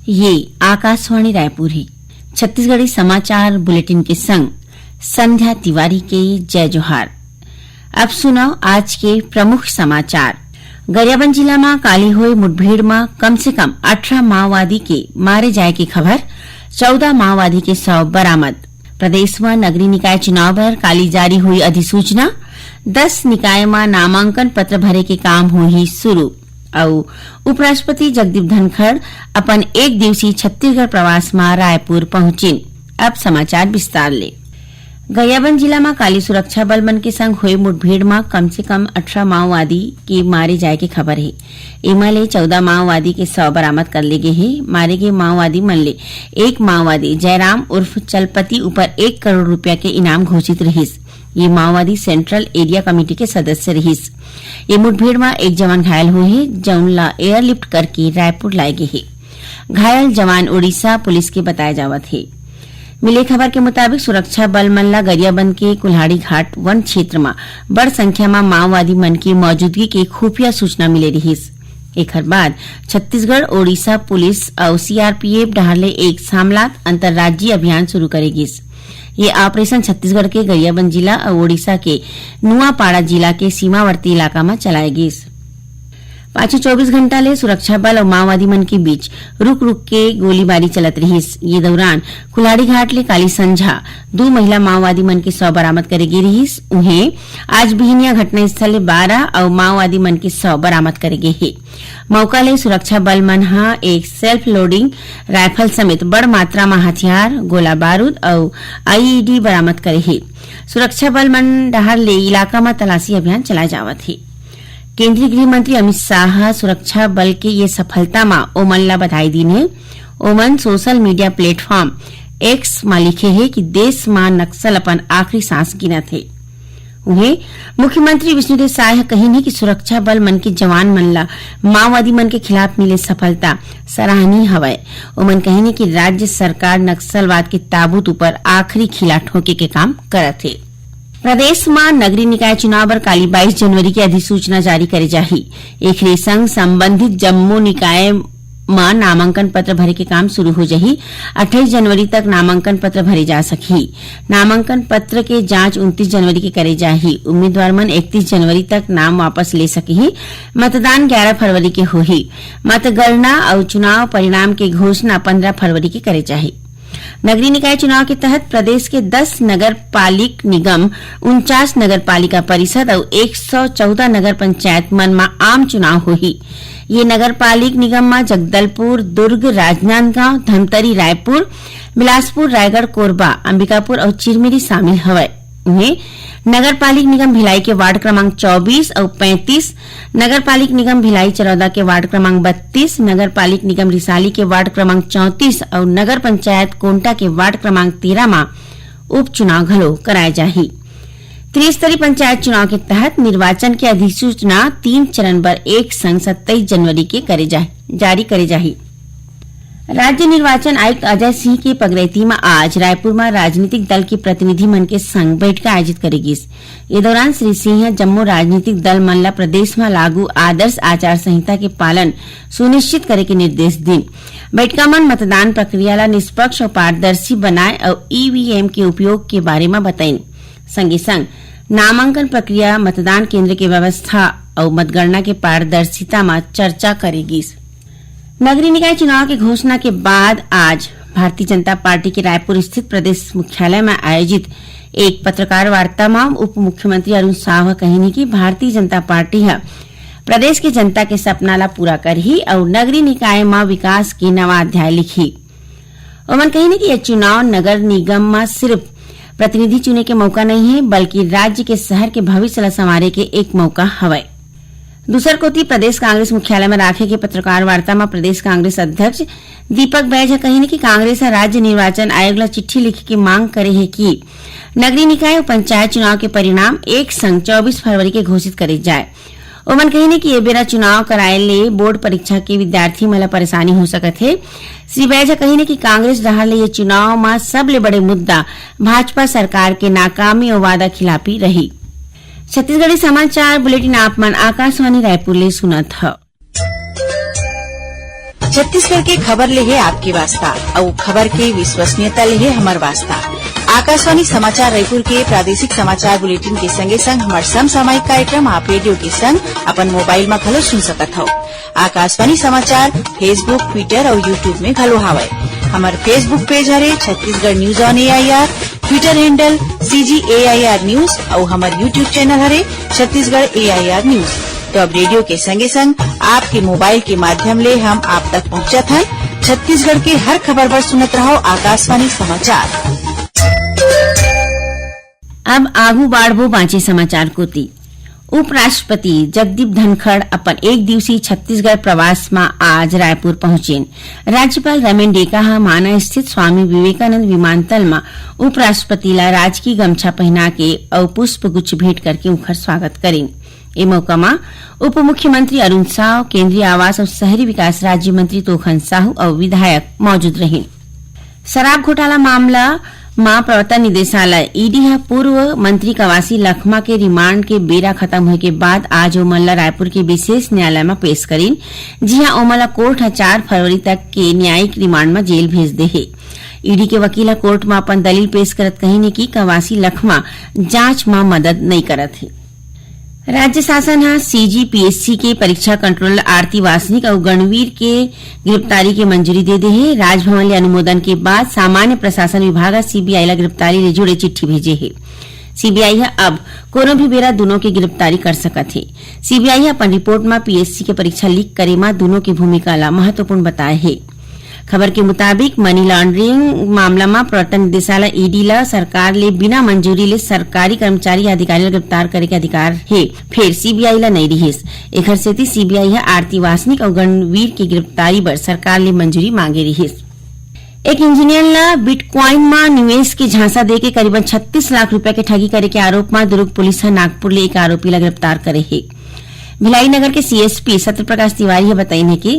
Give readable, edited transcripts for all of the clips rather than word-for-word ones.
ये आकाशवाणी रायपुर है। छत्तीसगढ़ी समाचार बुलेटिन के संग संध्या तिवारी के जय जोहार। अब सुनो आज के प्रमुख समाचार। गरियाबंद जिला में काली हुई मुठभेड़ में कम से कम 18 माओवादी के मारे जाए की खबर, 14 माओवादी के शव बरामद। प्रदेश में नगरीय निकाय चुनाव पर काली जारी हुई अधिसूचना, 10 निकाय में नामांकन पत्र भरे के काम हुई शुरू। और उपराष्ट्रपति जगदीप धनखड़ अपन एक दिवसीय छत्तीसगढ़ प्रवास में रायपुर पहुंचिन। अब समाचार विस्तार ले। गरियाबंद जिला में काली सुरक्षा बल मन के संग हुए मुठभेड़ में कम से कम 18 माओवादी के मारे जाए की खबर है। एमा ले 14 माओवादी के शव बरामद कर ले गए हैं। मारे गए माओवादी मन ले एक माओवादी जयराम उर्फ चलपति ऊपर 1 करोड़ रुपया के इनाम घोषित रहिस। ये माओवादी सेंट्रल एरिया कमेटी के सदस्य रहिस। ये मुठभेड़ में एक जवान घायल हुए हैं, जौनला एयरलिफ्ट करके रायपुर लाए गए हैं। घायल जवान उड़ीसा पुलिस के बताए जावत है। मिले खबर के मुताबिक सुरक्षा बल मन ला गरियाबंद के कुल्हाड़ी घाट वन क्षेत्र में बड़ संख्या में माओवादी मन की मौजूदगी के खुफिया सूचना मिले रहिस। एकर बाद छत्तीसगढ़ ओडिशा पुलिस और सीआरपीएफ डहारले एक सामलात अंतर्राज्यीय अभियान शुरू करेगिस। ये ऑपरेशन छत्तीसगढ़ के गरियाबंद जिला और ओडिशा के नुआपाड़ा जिला के सीमावर्ती इलाका में चलाएगिस। पाछे 24 घंटा ले सुरक्षा बल और माओवादी मन के बीच रुक रुक के गोलीबारी चलत रहिस। ये दौरान कुल्हाड़ी घाट ले काली संझा 2 महिला माओवादी मन के शव बरामद करे गे रहिस। उन्हें आज बिहनिया घटना स्थल ले 12 और माओवादी मन के शव बरामद करे गे हे। मौका ले सुरक्षा बल मन हा एक सेल्फ लोडिंग राइफल समेत बड़ मात्रा में हथियार, गोला बारूद और आईईडी बरामद करे हे। सुरक्षा बल मन डहार ले इलाका में तलाशी अभियान चलाए जावत है। केंद्रीय गृह मंत्री अमित शाह सुरक्षा बल के ये सफलता में ओमन ला बधाई दीन है। ओमन सोशल मीडिया प्लेटफॉर्म एक्स में लिखे है कि देश में नक्सल अपन आखिरी सांस गिनत है। उन्हें मुख्यमंत्री विष्णुदेव साय कहिन कि सुरक्षा बल मन के जवान मन ला माओवादी मन के खिलाफ मिले सफलता सराहनीय हवय। ओमन कहिन कि राज्य सरकार नक्सलवाद के ताबूत ऊपर आखिरी खिला ठोके के काम करत है। प्रदेश में नगरीय निकाय चुनाव पर काली 22 जनवरी की अधिसूचना जारी करे जाही। एक संग संबंधित जम्मू निकाय में नामांकन पत्र भरे के काम शुरू हो जाही। 28 जनवरी तक नामांकन पत्र भरे जा सकी। नामांकन पत्र के जांच 29 जनवरी के करे जाही। उम्मीदवार मन 31 जनवरी तक नाम वापस ले सकी। मतदान 11 फरवरी के होही। मतगणना और चुनाव परिणाम के घोषणा 15 फरवरी के करे जाही। नगरीय निकाय चुनाव के तहत प्रदेश के 10 नगर पालिक निगम, 49 नगर पालिका परिषद और 114 नगर पंचायत मन में आम चुनाव होही। ये नगर पालिक निगम में जगदलपुर, दुर्ग, राजनांदगांव, धमतरी, रायपुर, बिलासपुर, रायगढ़, कोरबा, अंबिकापुर और चिरमिरी शामिल हवय। उन्हें नगर पालिक निगम भिलाई के वार्ड क्रमांक 24 और 35, नगर पालिक निगम भिलाई चरौदा के वार्ड क्रमांक 32, नगर पालिक निगम रिसाली के वार्ड क्रमांक 34 और नगर पंचायत कोंटा के वार्ड क्रमांक 13 में उपचुनाव घलो कराए जाही। त्रिस्तरीय पंचायत चुनाव के तहत निर्वाचन की अधिसूचना 3 चरण पर एक संग 27 जनवरी के जारी करे जाही। राज्य निर्वाचन आयुक्त अजय सिंह की पगड़ैती में आज रायपुर में राजनीतिक दल के प्रतिनिधि मन के संग बैठक आयोजित करेगी। ये दौरान श्री सिंह जम्मू राजनीतिक दल मन ला प्रदेश में लागू आदर्श आचार संहिता के पालन सुनिश्चित करे के निर्देश दी। बैठका में मतदान प्रक्रिया ला निष्पक्ष और पारदर्शी बनाए और ईवीएम के उपयोग के बारे में बताई। संगे संग नामांकन प्रक्रिया, मतदान केंद्र की व्यवस्था और मतगणना के पारदर्शिता में चर्चा करेगी। नगरीय निकाय चुनाव की घोषणा के बाद आज भारतीय जनता पार्टी के रायपुर स्थित प्रदेश मुख्यालय में आयोजित एक पत्रकार वार्ता में उप मुख्यमंत्री अरुण साव कहिनी कि भारतीय जनता पार्टी है प्रदेश के जनता के सपना ला पूरा करही और नगरीय निकाय में विकास के नवा अध्याय लिखी। उमन कहिनी कि यह चुनाव नगर निगम में सिर्फ प्रतिनिधि चुने के मौका नहीं है, बल्कि राज्य के शहर के भविष्य ला संवारे के एक मौका हवय। दूसर कोती प्रदेश कांग्रेस मुख्यालय में राखे के पत्रकार वार्ता में प्रदेश कांग्रेस अध्यक्ष दीपक बैज कही कि कांग्रेस राज्य निर्वाचन आयोग ला चिट्ठी लिख के मांग करे है कि नगरीय निकाय और पंचायत चुनाव के परिणाम एक संग 24 फरवरी के घोषित करे जाए। ओमन कही कि ये बेरा चुनाव कराए ले बोर्ड परीक्षा के विद्यार्थी मन ला परेशानी हो सकत है। श्री बैज कही कि कांग्रेस डहार ले ये चुनाव में सबले बड़े मुद्दा भाजपा सरकार के नाकामी और वादा खिलाफी रही। छत्तीसगढ़ी समाचार बुलेटिन आप मन आकाशवाणी रायपुर ले सुनत ह। छत्तीसगढ़ के खबर ले है आपके वास्ता और खबर के विश्वसनीयता ले है हमार वास्ता। आकाशवाणी समाचार रायपुर के प्रादेशिक समाचार बुलेटिन के संगे संग हमार समसामयिक कार्यक्रम आप रेडियो के संग अपन मोबाइल में घलो सुन सकत हो। आकाशवाणी समाचार फेसबुक, ट्विटर और यूट्यूब में घलो हावय। हमार फेसबुक पेज हरे Chhattisgarh news on AIR, Twitter handle CGAIR news और हमार यूट्यूब चैनल हरे छत्तीसगढ़ AIR न्यूज। तो अब रेडियो के संगे संग आपके मोबाइल के माध्यम ले हम आप तक पहुंचत हैं। छत्तीसगढ़ के हर खबर पर सुनत रहो आकाशवाणी समाचार। अब आगू बाढ़बो बांचे समाचार कोती। उपराष्ट्रपति जगदीप धनखड़ अपन एक दिवसीय छत्तीसगढ़ प्रवास में आज रायपुर पहुंचेन। राज्यपाल रमेन डेका माना स्थित स्वामी विवेकानंद विमानतल में उपराष्ट्रपति ला राजकीय गमछा पहना के और पुष्प गुच्छ भेंट करके उनकर स्वागत करें। ए मौका में उप मुख्यमंत्री अरुण साव, केंद्रीय आवास और शहरी विकास राज्य मंत्री तोखन साहू और विधायक मौजूद रहे। शराब घोटाला मामला मां प्रवर्तन निदेशालय ईडी पूर्व मंत्री कवासी लखमा के रिमांड के बेरा खत्म होने के बाद आज ओमला रायपुर के विशेष न्यायालय में पेश करीन, जिहां ओमला कोर्ट 4 फरवरी तक के न्यायिक रिमांड में जेल भेज दे है। ईडी के वकील कोर्ट में अपन दलील पेश करत कही कि कवासी लखमा जांच में मदद नहीं करत है। राज्य शासन CGPSC के परीक्षा कंट्रोलर आरती वासनिक और गणवीर के गिरफ्तारी के मंजूरी दे है। राजभवन ले अनुमोदन के बाद सामान्य प्रशासन विभाग CBI ला गिरफ्तारी ले जुड़े चिट्ठी भेजे है। CBI अब कोनो भी बेरा दोनों की गिरफ्तारी कर सकत है। CBI अपन रिपोर्ट में PSC के परीक्षा लीक करे में दोनों की भूमिका ला महत्वपूर्ण बताए है। खबर के मुताबिक मनी लॉन्ड्रिंग मामला में प्रवर्तन निदेशालय ईडी ला सरकार ले बिना मंजूरी ले सरकारी कर्मचारी या अधिकारी ला गिरफ्तार करे के अधिकार है, फिर CBI ला नहीं रहीस। एखर सेती CBI आरती वासनिक और गणवीर की गिरफ्तारी बर सरकार ले मंजूरी मांगे रहीस। एक इंजीनियर ला बिटकॉइन में निवेश के झांसा देके करीबन 36 लाख रुपया के ठगी करे के आरोप में दुर्ग पुलिस नागपुर ले एक आरोपी ला गिरफ्तार करे है। भिलाई नगर के CSP सत्य प्रकाश तिवारी बताई कि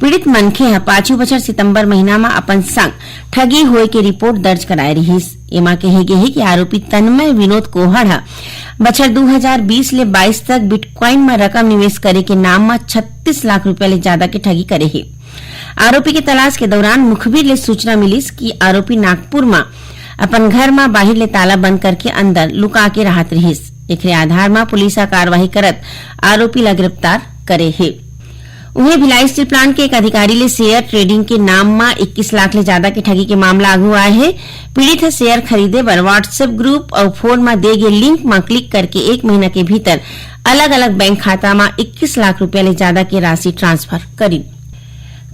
पीड़ित मनखे 5 बछर सितंबर महीना में अपन संग ठगी होए के रिपोर्ट दर्ज कराए रहीस। एमा कहे गे है कि आरोपी तन्मय विनोद कोहड़ बछर 2020 ले 22 तक बिटकॉइन में रकम निवेश करे के नाम में 36 लाख रुपया ले ज्यादा के ठगी करे है। आरोपी के तलाश के दौरान मुखबिर ले सूचना मिलिस कि आरोपी नागपुर में अपन घर में बाहर ले ताला बंद करके अंदर लुका के रहत रहीस। एकरे आधार में पुलिस कार्रवाई करत आरोपी ला गिरफ्तार करे है। उन्हें भिलाई स्टील प्लांट के एक अधिकारी ले शेयर ट्रेडिंग के नाम में 21 लाख ले ज्यादा के ठगी के मामला आगू आए है। पीड़ित शेयर खरीदे बर व्हाट्सएप ग्रुप और फोन में दे गए लिंक में क्लिक करके 1 महीना के भीतर अलग अलग बैंक खाता में 21 लाख रुपया ले ज्यादा की राशि ट्रांसफर करी।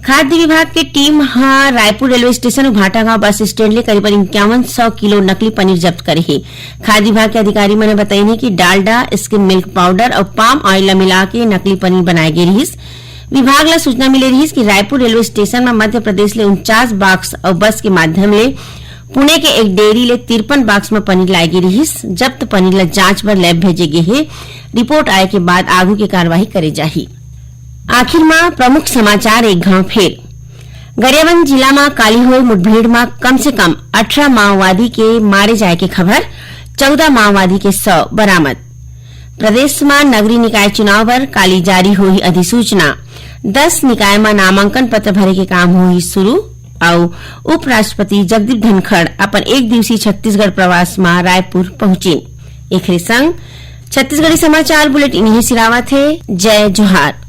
खाद्य विभाग की टीम रायपुर रेलवे स्टेशन और भाटागांव बस स्टैंड ले करीबन 5100 किलो नकली पनीर जब्त करे है। खाद्य विभाग के अधिकारी ने बताई कि डालडा, स्किम मिल्क पाउडर और पाम ऑयल मिला के नकली पनीर बनाए गए रहीस। विभाग ला सूचना मिले रहीस कि रायपुर रेलवे स्टेशन में मध्य प्रदेश ले 49 बॉक्स और बस के माध्यम ले पुणे के एक डेयरी ले 53 बॉक्स में पनीर लाई गई रहीस। जब्त पनीर ला जांच बर लैब भेजे गए है। रिपोर्ट आए के बाद आगू की कार्यवाही करे जाही। आखिर में प्रमुख समाचार एक घाव फेर। गरियाबंद जिला में काली हुई मुठभेड़ में कम से कम 18 माओवादी के मारे जाए के खबर, 14 माओवादी के 100 बरामद। प्रदेश में नगरीय निकाय चुनाव पर काली जारी हुई अधिसूचना, 10 निकाय में नामांकन पत्र भरे के काम हुई शुरू और उपराष्ट्रपति जगदीप धनखड़ अपन एक दिवसीय छत्तीसगढ़ प्रवास में रायपुर पहुंचे। एक संग छत्तीसगढ़ी समाचार बुलेटिन यही सिरावत है। जय जोहार।